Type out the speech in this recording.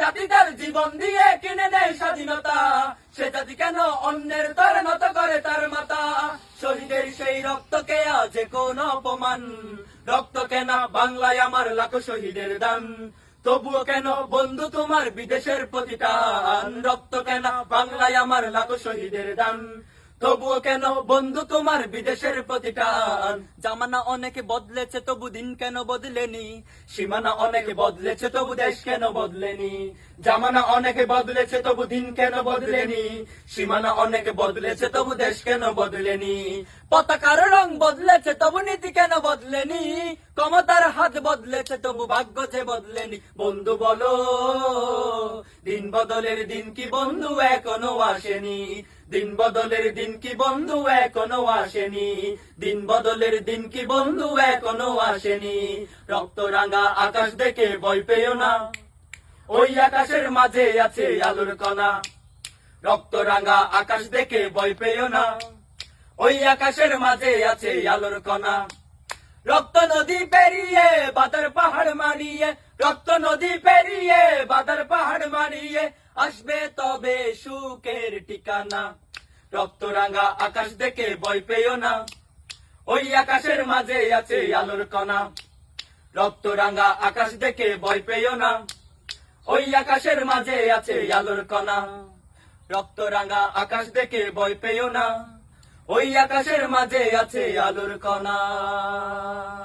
জাতি তার জীবন দিয়ে কিনে নেয় স্বাধীনতা, সে জাতি কেন অন্যের তরে নত করে তার মাথা? শহীদের সেই রক্তকে আজ কোন অপমান, রক্ত কেন বাংলায় আমার লাখো শহীদের দান, তবুও কেন বন্ধু তোমার বিদেশের প্রতিটান? রক্ত কেন বাংলায় আমার লাখো শহীদের দান, তবুও কেন বন্ধু তোমার বিদেশের প্রতিটান? জামানা অনেক বদলেছে তবু দিন কেন বদলেনি, সীমানা অনেক বদলেছে তবু দেশ কেন বদলেনি? জামানা অনেক বদলেছে তবু দিন কেন বদলেনি, সীমানা অনেক বদলেছে তবু দেশ কেন বদলেনি? পতাকার রং বদলেছে তবু নীতি কেন বদলেনি, ক্ষমতার হাত বদলেছে তবু ভাগ্য যে বদলেনি? বন্ধু বলো, দিন বদলের দিন কি বন্ধু এখনো আসেনি? দিন বদলের দিন কি বন্ধু এখনো আসেনি? দিন বদলের দিন কি বন্ধু এখনো আসেনি? রক্ত রাঙা আকাশ দেখে ভয় পেও না, ওই আকাশের মাঝে আছে আলোর কণা। রক্ত রাঙা আকাশ দেখে ভয় পেও না, ওই আকাশের মাঝে আছে আলোর কণা। রক্ত নদী পেরিয়ে বাদার পাহাড় মারিয়ে, রক্ত নদী পেরিয়ে বাদার পাহাড় মারিয়ে আসবে তবে সুখের ঠিকানা। রক্ত রাঙা আকাশ দেখে ভয় পেও না, ওই আকাশের মাঝে আছে আলোর কণা। রক্ত রাঙা আকাশ দেখে ভয় পেও না, ওই আকাশের মাঝে আছে আলোর কণা। রক্ত রাঙা আকাশ দেখে ভয় পেও না, ওই আকাশের মাঝে আছে আলোর কণা।